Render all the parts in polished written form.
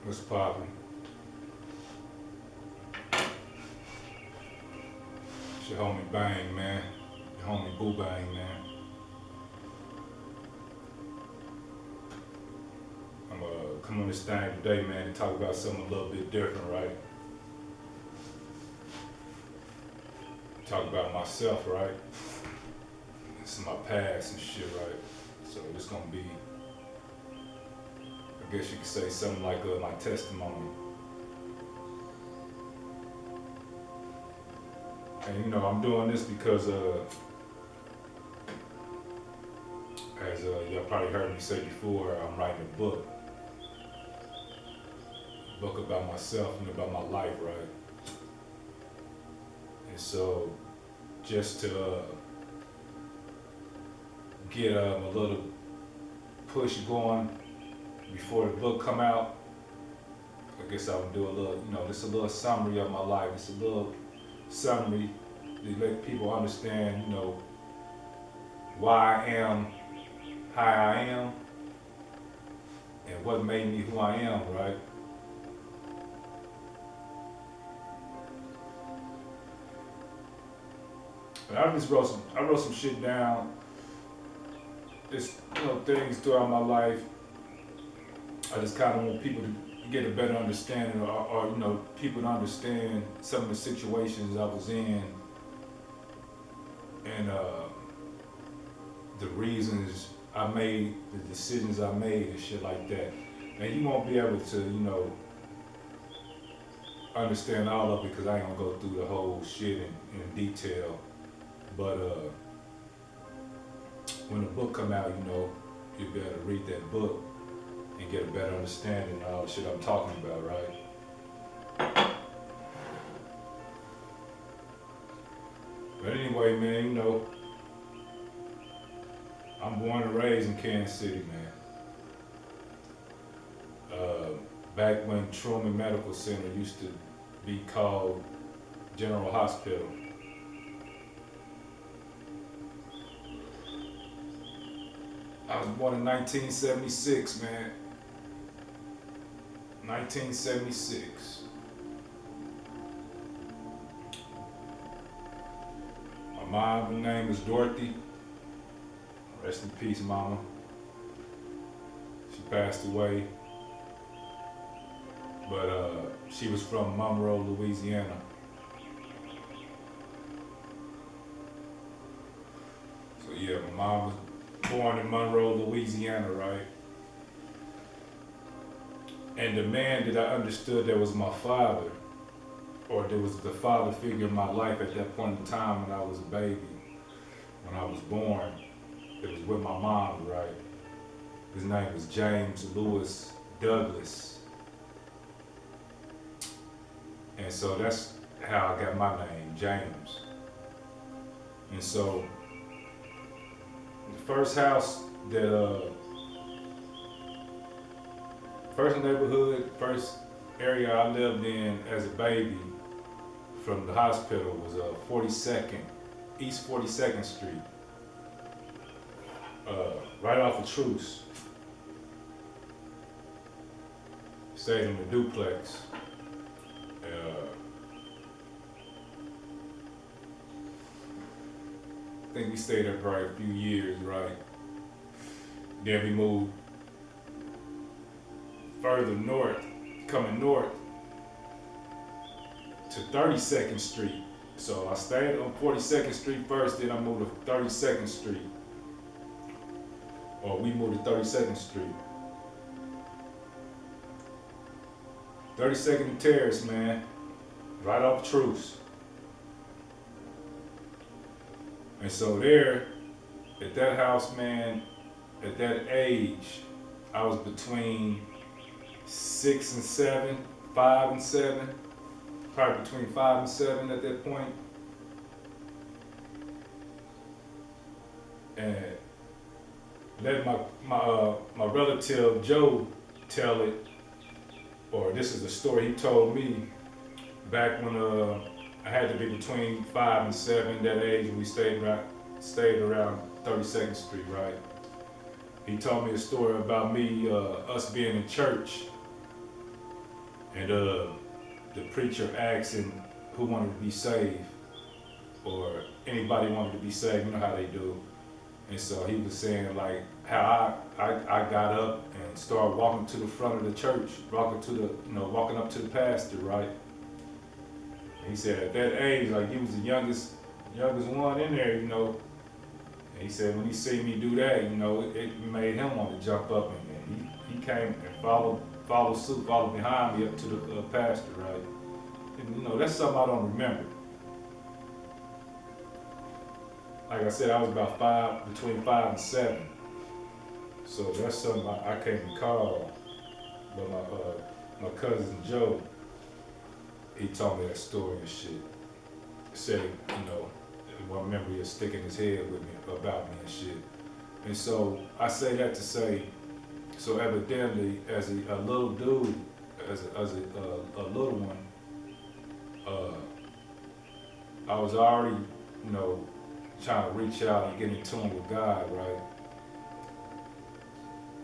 What's poppin'? It's your homie Bang, man. Your homie Boo Bang, man. I'm come on this thing today, man, to talk about something a little bit different, right? Talk about myself, right? This is my past and shit, right? So it's gonna be, I guess you could say something like my testimony. And you know, I'm doing this because, as y'all probably heard me say before, I'm writing a book about myself and about my life, right? And so, just to get a little push going before the book come out, I guess I would do a little, just a little summary of my life. It's a little summary to let people understand, why I am how I am and what made me who I am, right? But I wrote some shit down. Just things throughout my life. I just kind of want people to get a better understanding, or people to understand some of the situations I was in, and the reasons I made, the decisions I made, and shit like that. And you won't be able to, understand all of it because I ain't gonna go through the whole shit in detail. But when the book come out, you'll be able to read that book and get a better understanding of all the shit I'm talking about, right? But anyway, man, I'm born and raised in Kansas City, man. Back when Truman Medical Center used to be called General Hospital. I was born in 1976, man. 1976. My mom's name is Dorothy. Rest in peace, mama. She passed away. But she was from Monroe, Louisiana. So yeah, my mom was born in Monroe, Louisiana, right? And the man that I understood that was my father, or that was the father figure in my life at that point in time when I was a baby, when I was born, it was with my mom, right? His name was James Lewis Douglas. And so that's how I got my name, James. And so the first house that, first neighborhood, first area I lived in as a baby from the hospital was 42nd, East 42nd Street, right off of Truce. Stayed in the duplex. I think we stayed there for a few years, right? Then we moved further north, coming north to 32nd Street. So I stayed on 42nd Street first, then I moved to 32nd Street. Or we moved to 32nd Street. 32nd Terrace, man, right off Truce. And so there, at that house, man, at that age, I was between 6 and 7, 5 and 7, probably between 5 and 7 at that point. And let my relative Joe tell it, or this is a story he told me back when I had to be between 5 and 7, that age. We stayed around 32nd Street, right? He told me a story about me, us being in church, and the preacher asked him who wanted to be saved, or anybody wanted to be saved. You know how they do. And so he was saying like how I got up and started walking to the front of the church, walking to the walking up to the pastor, right? And he said at that age, like he was the youngest one in there, And he said when he see me do that, it made him want to jump up, and he came and followed suit, followed behind me up to the pastor, right? And that's something I don't remember. Like I said, I was about between 5 and 7. So that's something I can't recall. But my cousin Joe, he told me that story and shit. Said, one memory is sticking his head with me about me and shit. And so I say that to say, so evidently, as a little dude, as a little one, I was already, trying to reach out and get in tune with God, right?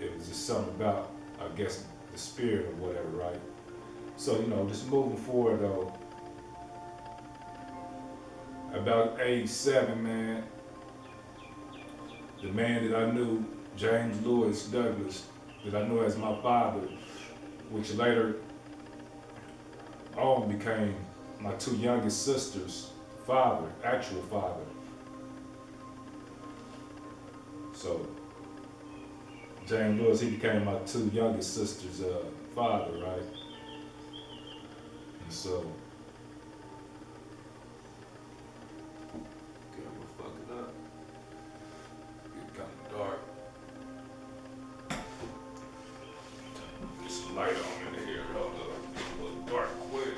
It was just something about, I guess, the spirit or whatever, right? So, just moving forward though, about age 7, man, the man that I knew, James Lewis Douglas, that I knew as my father, which later on became my 2 youngest sisters' father, actual father. So James Lewis, he became my 2 youngest sisters' father, right? And so, okay, we'll fuck it up. Get kind of dark. Get some light on in here. Hold up, get a little dark quick.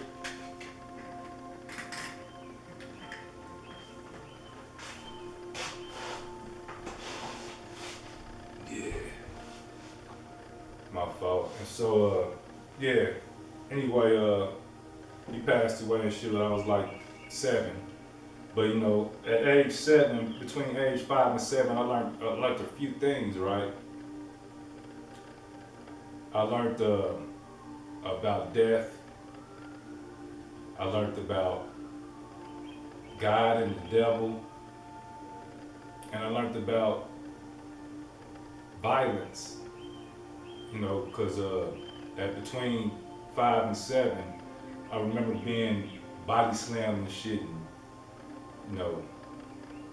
Yeah. My fault. And so, yeah. Anyway, he passed away and shit when I was like 7. But at age 7, between age 5 and 7, I learned a few things, right? I learned about death. I learned about God and the devil. And I learned about violence, because at between 5 and 7, I remember being body slammed and shit, and,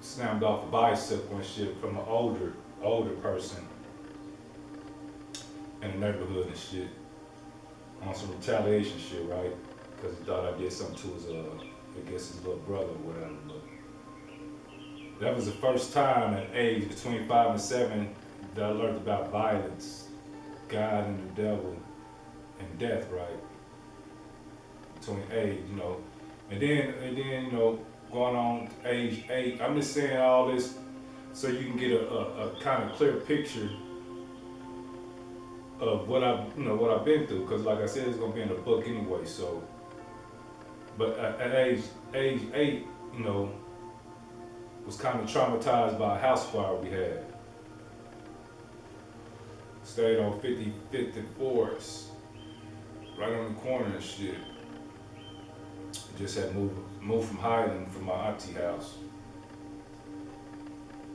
slammed off a bicycle and shit from an older person in the neighborhood and shit, on some retaliation shit, right? Because he thought I did something to his little brother or whatever. But that was the first time at age between 5 and 7 that I learned about violence, God and the devil, and death, right? Between age, and then, going on to age 8. I'm just saying all this so you can get a kind of clear picture of what I've been through. Because like I said, it's gonna be in the book anyway. So, but at age 8, was kind of traumatized by a house fire we had. Stayed on 55th and Forest, right on the corner and shit. Just had moved from Highland from my auntie house.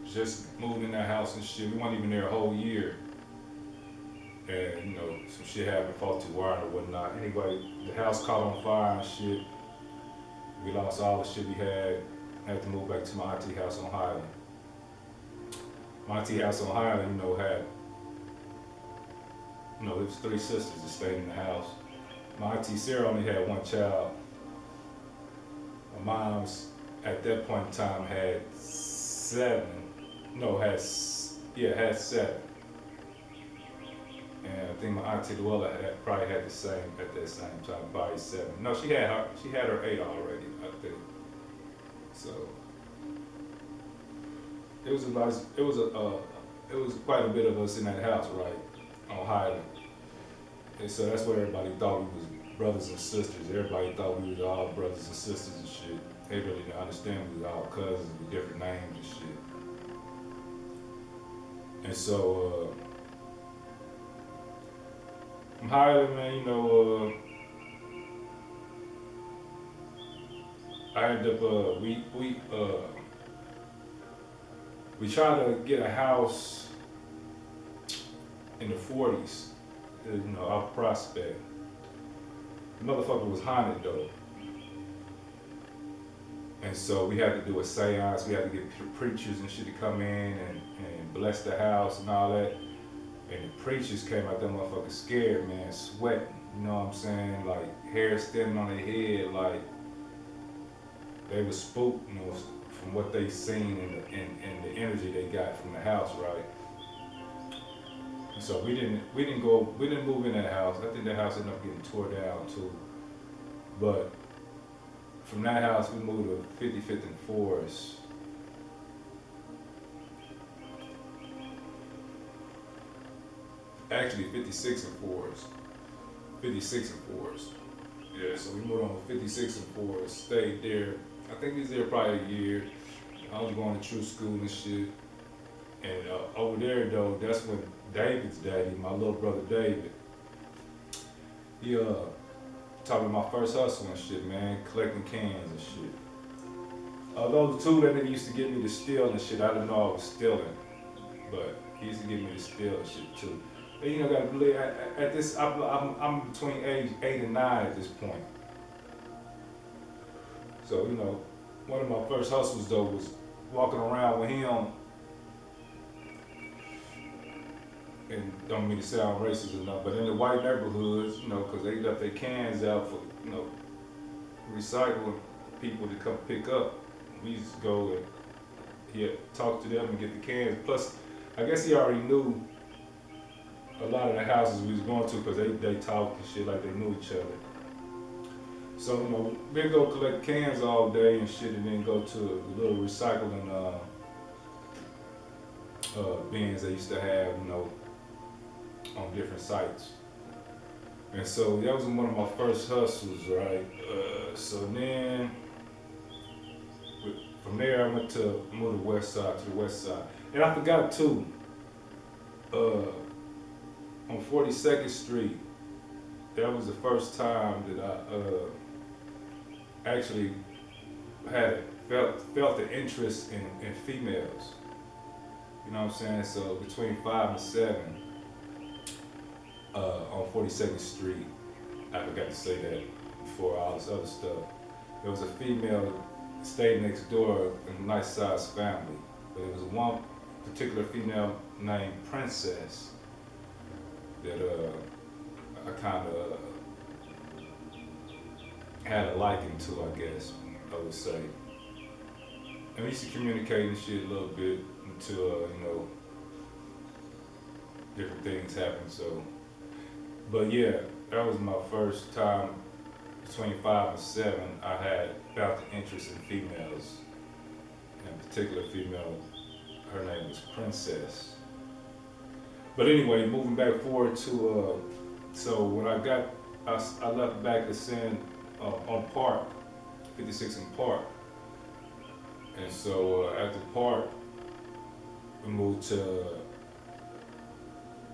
Just moved in that house and shit. We weren't even there a whole year. And some shit happened, faulty wiring or whatnot. Anyway, the house caught on fire and shit. We lost all the shit we had. Had to move back to my auntie house on Highland. My auntie house on Highland, had, there was 3 sisters that stayed in the house. My auntie Sarah only had 1 child. My mom's at that point in time had 7. Had 7. And I think my auntie Luella probably had the same at that same time, probably 7. No, she had her 8 already, I think. So it was quite a bit of us in that house, right, on Highland. And so that's where everybody thought we was brothers and sisters. Everybody thought we was all brothers and sisters and shit. They really didn't understand we was all cousins with different names and shit. And so from Highland, man, I ended up we tried to get a house in the 40s, out Prospect. The motherfucker was haunted though. And so we had to do a seance. We had to get preachers and shit to come in and bless the house and all that. And the preachers came out, them motherfuckers scared, man, sweating. You know what I'm saying? Like hair standing on their head, like they was spooked, from what they seen and the energy they got from the house, right? And so we didn't move in that house. I think that house ended up getting tore down too. But from that house, we moved to 55th and Forest. Actually, 56 and Forest. 56 and Forest. Yeah, so we moved on to 56 and Forest. Stayed there. I think we was there probably a year. I was going to true school and shit. And over there, though, that's when David's daddy, my little brother David, he taught me my first hustle and shit, man, collecting cans and shit. Those two that nigga used to get me to steal and shit, I didn't know I was stealing, but he used to get me to steal and shit too. And gotta believe at this, I'm between age 8 and 9 at this point. So one of my first hustles though was walking around with him. And don't mean to sound racist enough, but in the white neighborhoods, because they left their cans out for, recycling people to come pick up. We used to go and talk to them and get the cans. Plus, I guess he already knew a lot of the houses we was going to because they talked and shit like they knew each other. So, we'd go collect cans all day and shit and then go to the little recycling bins they used to have, on different sites. And so that was one of my first hustles, right? So then, from there I moved to the west side, And I forgot too, on 42nd Street, that was the first time that I actually felt the interest in females. You know what I'm saying? So between 5 and 7, on 42nd Street, I forgot to say that before all this other stuff. There was a female that stayed next door in a nice sized family, but it was one particular female named Princess that I kind of had a liking to, I guess I would say. And we used to communicate and shit a little bit until different things happened. So. But yeah, that was my first time between 5 and 7. I had felt the interest in females. And a particular female, her name was Princess. But anyway, moving back forward to, so when I left back to San, on Park, 56 and Park. And so after Park, we moved to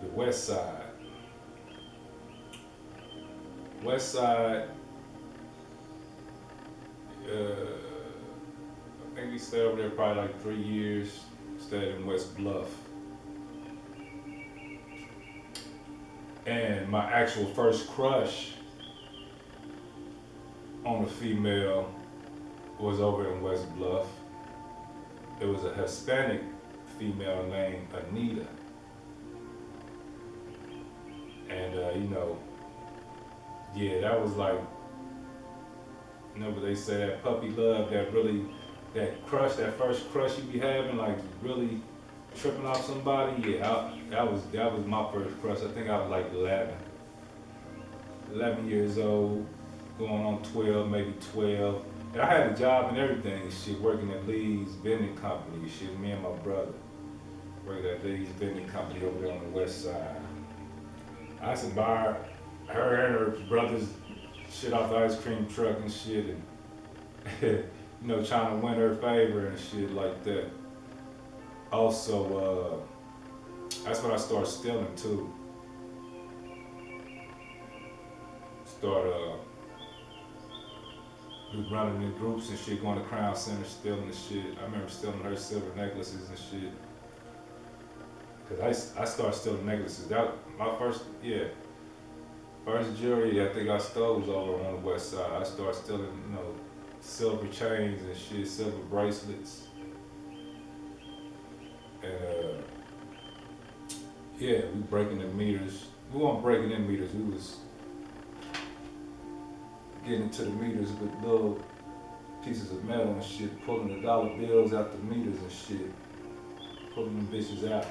the west side. West side, I think we stayed over there probably like 3 years, stayed in West Bluff. And my actual first crush on a female was over in West Bluff. It was a Hispanic female named Anita. And yeah, that was like, what they say, that puppy love, that crush, that first crush you be having, like really tripping off somebody. Yeah, that was my first crush. I think I was like 11 years old, going on 12, maybe 12. And I had a job and everything, shit, working at Lee's vending company, shit, me and my brother. Working at Lee's vending company over there on the west side. I used to buy her and her brother's shit off the ice cream truck and shit, and trying to win her favor and shit like that. Also, that's when I started stealing too. We was running in groups and shit, going to Crown Center, stealing the shit. I remember stealing her silver necklaces and shit. Cause I started stealing necklaces. That my first jewelry I think I stole was over on the west side. I started stealing, silver chains and shit, silver bracelets. And we breaking the meters. We weren't breaking in meters, we was getting into the meters with little pieces of metal and shit, pulling the dollar bills out the meters and shit, pulling them bitches out.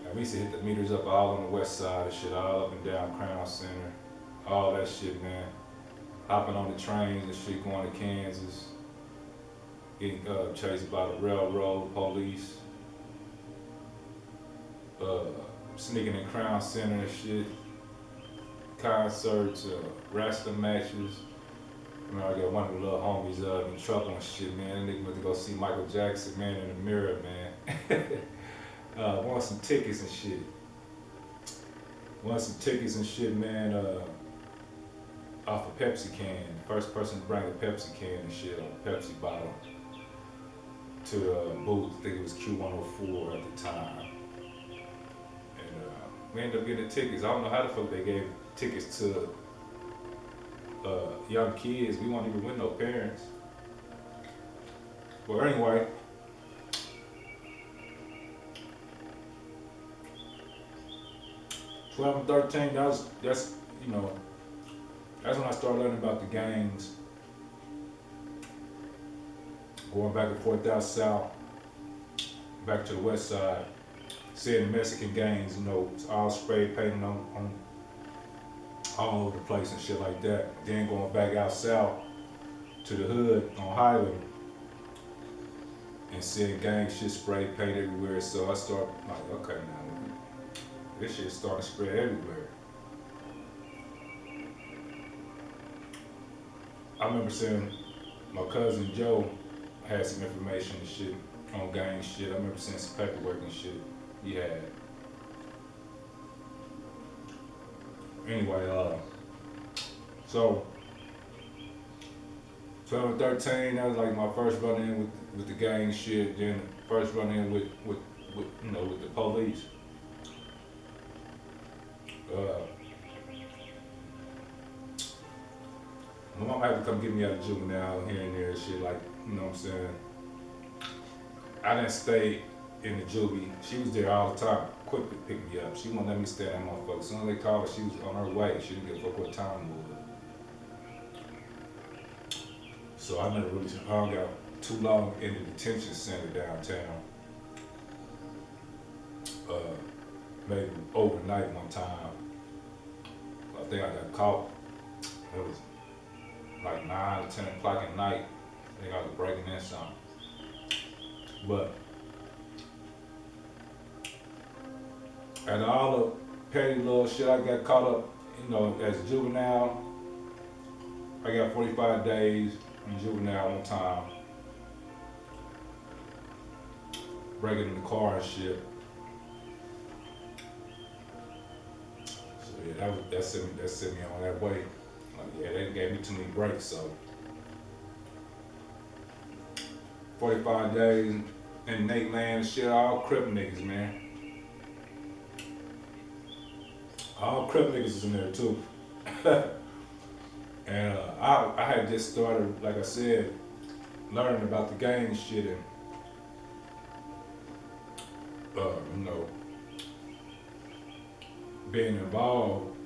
And we used to hit the meters up all on the west side and shit, all up and down Crown Center, all that shit, man. Hopping on the trains and shit, going to Kansas, getting chased by the railroad police, sneaking in Crown Center and shit, concerts, wrestling matches. I got one of the little homies in trouble and shit, man. That nigga went to go see Michael Jackson, man, in the mirror, man. Won some tickets and shit. Man, off a Pepsi can. First person to bring a Pepsi can and shit on a Pepsi bottle to the booth. I think it was Q104 at the time. And we ended up getting the tickets. I don't know how the fuck they gave tickets to young kids. We weren't even with no parents. Well, anyway, '12 and 13. That's when I started learning about the gangs. Going back and forth out south, back to the west side, seeing the Mexican gangs. It's all spray painting on all over the place and shit like that. Then going back out south to the hood on Highland and seeing gang shit spray paint everywhere. So I started like, okay, now this shit starting to spread everywhere. I remember seeing my cousin Joe had some information and shit on gang shit. I remember seeing some paperwork and shit he had. Anyway, so 12 and 13, that was like my first run in with the gang shit. Then first run in with the police. My mom had to come get me out of juvenile here and there and shit, like, you know what I'm saying? I didn't stay in the juvie. She was there all the time, quick to pick me up. She wouldn't let me stay in that motherfucker. As soon as they called her, she was on her way. She didn't give a fuck what time it was. So I never really hung out too long in the detention center downtown. Maybe overnight one time. I think I got caught. It was like 9 or 10 o'clock at night. I think I was breaking in something. But and all the petty little shit I got caught up, as a juvenile. I got 45 days in juvenile one time. Breaking in the car and shit. So yeah, that sent me on that way. Like, yeah, they gave me too many breaks, so 45 days in Nate land and shit, all Crip niggas, man. All Crip niggas is in there too. And I had just started, like I said, learning about the gang shit and being involved,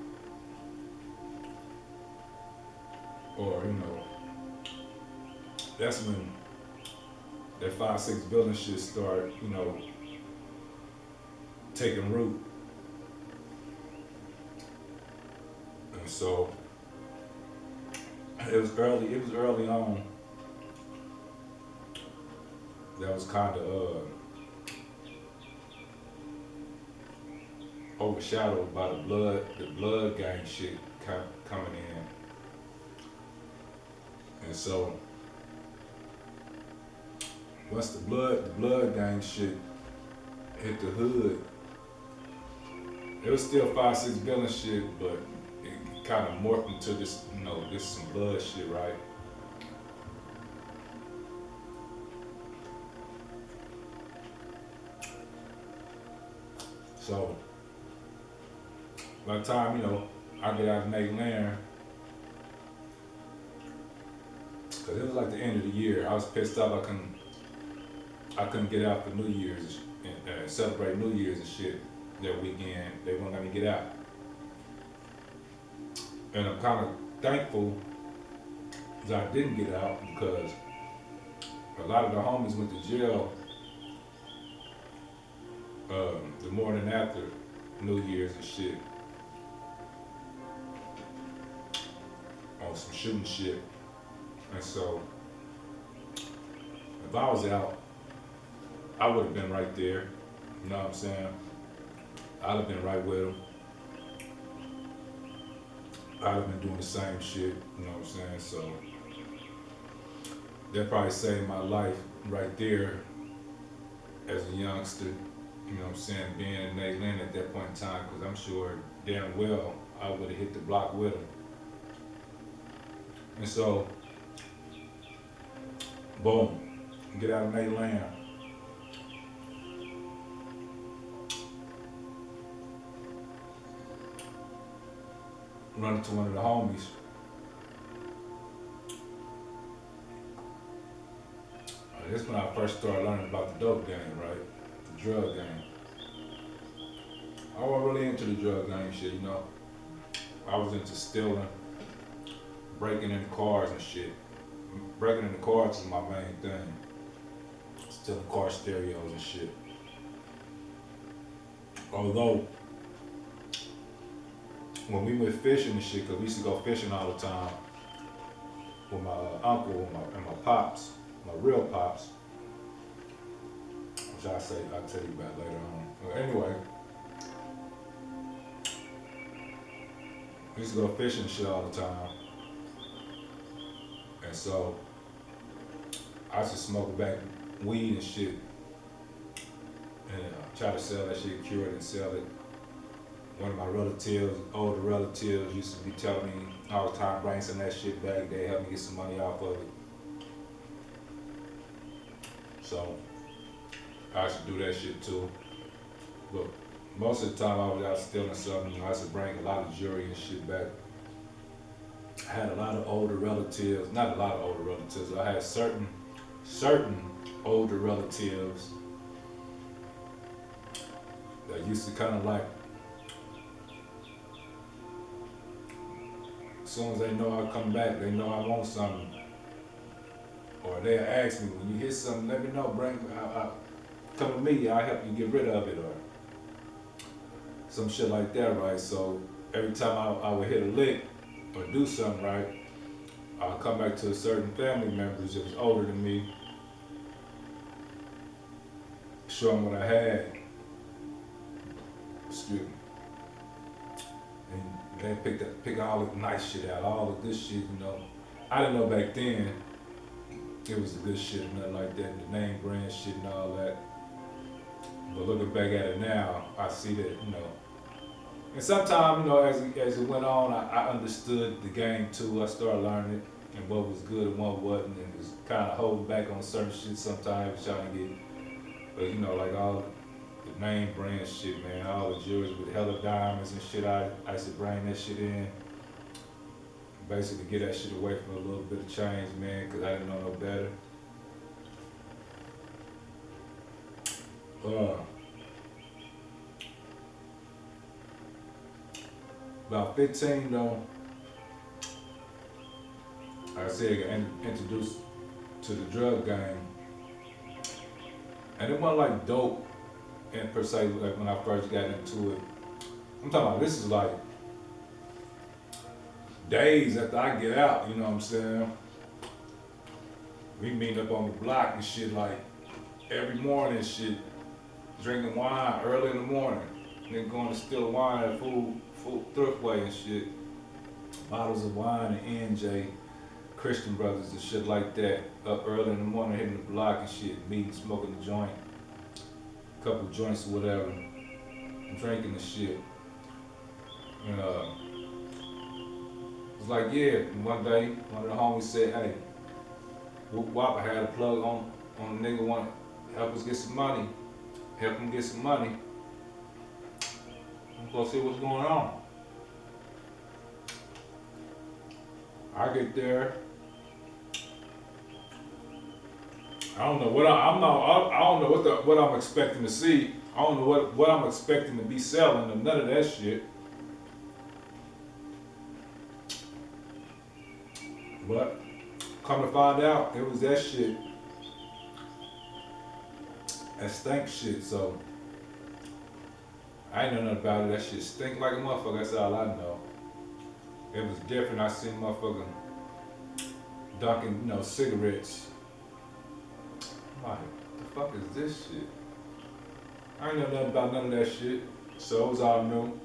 or that's when that 5-6 building shit started, taking root. And so it was early on. That was kind of overshadowed by the blood gang shit coming in. And so once the blood gang shit hit the hood, it was still 5-6 building shit, but it kind of morphed into this, this some blood shit, right? So by the time, I get out of Nate Land, cause it was like the end of the year. I was pissed off I couldn't get out for New Year's and celebrate New Year's and shit that weekend. They wouldn't let me get out. And I'm kinda thankful that I didn't get out because a lot of the homies went to jail the morning after New Year's and shit on some shooting shit. And so if I was out, I would have been right there. You know what I'm saying? I'd have been right with them. I'd have been doing the same shit. You know what I'm saying? So that probably saved my life right there as a youngster. You know what I'm saying? Being in Nate Land at that point in time, because I'm sure damn well I would have hit the block with him. And so, boom, get out of Nate Land. Run into one of the homies. This is when I first started learning about the dope game, right? The drug game. I wasn't really into the drug game shit, I was into stealing, breaking into cars and shit. Breaking into cars is my main thing. Stealing car stereos and shit. Although, when we went fishing and shit, cause we used to go fishing all the time with my uncle and my pops, my real pops, which I'll tell you about later on. But anyway, we used to go fishing and shit all the time. And so, I used to smoke back weed and shit and try to sell that shit, cure it and sell it. One of my relatives, older relatives, used to be telling me all the time, bring some of that shit back, they help me get some money off of it. So, I used to do that shit too. But most of the time I was out stealing something, I used to bring a lot of jewelry and shit back. I had a lot of older relatives, not a lot of older relatives, I had certain older relatives that used to kind of like, as soon as they know I come back, they know I want something. Or they'll ask me, when you hit something, let me know, come to me, I'll help you get rid of it, or some shit like that, right? So every time I would hit a lick or do something right, I'll come back to a certain family members that was older than me, show them what I had. Excuse me. And they pick all the nice shit out, all the good shit, I didn't know back then it was the good shit and nothing like that, the name brand shit and all that. But looking back at it now, I see that, And sometimes, as it went on, I understood the game too. I started learning it and what was good and what wasn't, and was kind of holding back on certain shit sometimes, trying to get, but like all the name brand shit, man, all the jewelry with hella diamonds and shit, I used to bring that shit in. Basically get that shit away from a little bit of change, man, because I didn't know no better. About 15 though, like I said, I got introduced to the drug game. And it wasn't like dope and per se, like when I first got into it. I'm talking about this is like days after I get out, you know what I'm saying? We meet up on the block and shit like every morning and shit, drinking wine early in the morning. Then going to steal wine at food thriftway and shit. Bottles of wine and NJ, Christian Brothers and shit like that. Up early in the morning, hitting the block and shit, meeting, smoking the joint. Couple joints or whatever. Drinking the shit. And it's like, yeah, and one day, one of the homies said, hey, Whoop Wop, I had a plug on a nigga want to help us get some money. Help him get some money. I'm gonna see what's going on. I get there. I don't know what I'm not. I don't know what I'm expecting to see. I don't know what I'm expecting to be selling, and none of that shit. But come to find out, it was that shit, that stink shit. So I ain't know nothing about it. That shit stink like a motherfucker. That's all I know. It was different. I seen motherfucker dunking, cigarettes. I'm like, the fuck is this shit? I ain't know nothing about none of that shit. So it was all new.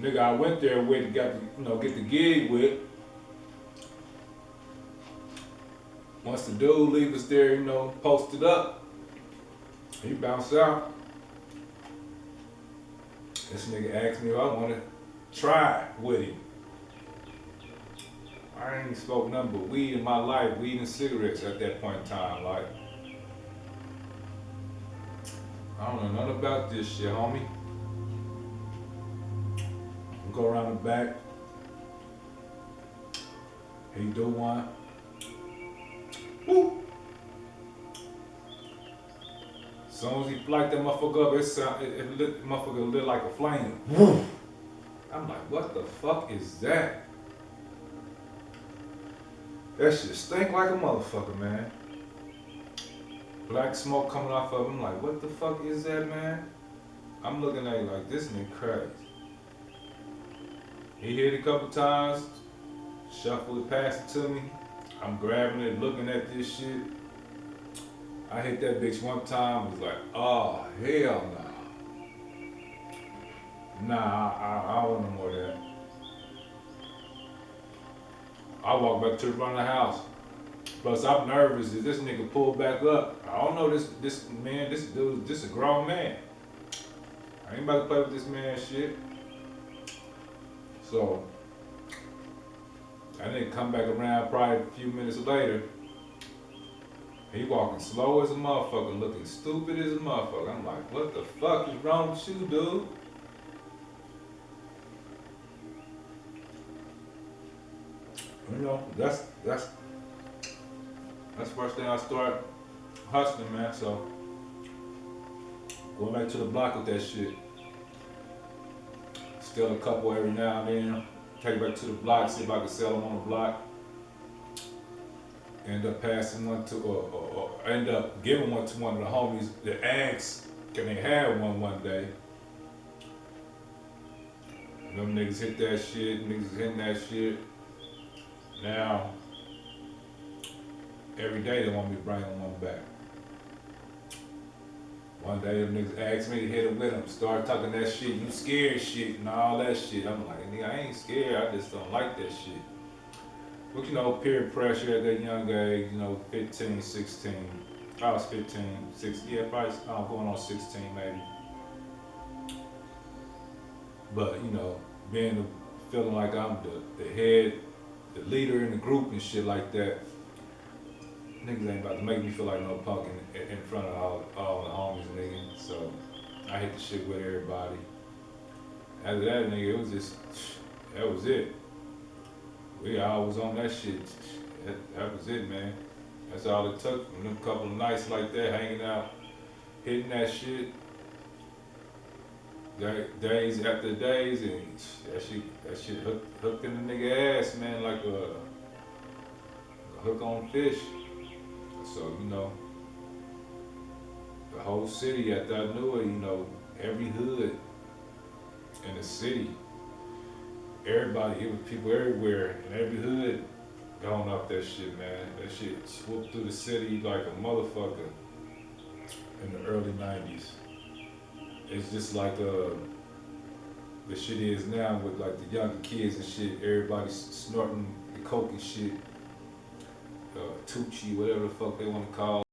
Nigga, I went there with, get the gig with. Once the dude leave us there, posted up, he bounced out. This nigga asked me if I wanted to try it with him. I ain't smoked nothing but weed in my life, weed and cigarettes at that point in time. Like, I don't know nothing about this shit, homie. Go around the back. He do one. Woo! As soon as he light that motherfucker up, it lit, motherfucker lit like a flame. Woo! I'm like, what the fuck is that? That shit stink like a motherfucker, man. Black smoke coming off of him. Like, what the fuck is that, man? I'm looking at it like, this nigga crazy. He hit it a couple times, shuffled it, passed it to me. I'm grabbing it, looking at this shit. I hit that bitch one time, was like, oh, hell no. Nah, I don't want no more of that. I walk back to the front of the house. Plus, I'm nervous. Is this nigga pull back up? I don't know this dude, this a grown man. I ain't about to play with this man shit. So, I didn't come back around probably a few minutes later. He walking slow as a motherfucker, looking stupid as a motherfucker. I'm like, what the fuck is wrong with you, dude? That's the first thing I start hustling, man. So going back to the block with that shit. Steal a couple every now and then. Take it back to the block, see if I can sell them on the block. End up passing one to, or end up giving one to one of the homies that asked, can they have one day? Them niggas hit that shit, niggas hitting that shit. Now, every day they want me to bring them one back. One day them niggas asked me to hit it with them, start talking that shit, you scared shit and all that shit. I'm like, nigga, I ain't scared, I just don't like that shit. But peer pressure at that young age, 15, 16. I was 15, 16, yeah, probably going on 16 maybe. But, feeling like I'm the head, the leader in the group and shit like that. Niggas ain't about to make me feel like no punk in front of all the homies, nigga. So I hit the shit with everybody. After that, nigga, that was it. We all was on that shit. That was it, man. That's all it took. From them couple of nights like that, hanging out, hitting that shit. Days after days, and that shit hooked in the nigga ass, man, like a hook on fish. So, the whole city, after I knew it, every hood in the city, everybody, it was people everywhere, in every hood, going off that shit, man. That shit swooped through the city like a motherfucker in the early 90s. It's just like the shit is now with like the younger kids and shit, everybody snorting the coke and shit, Tucci, whatever the fuck they want to call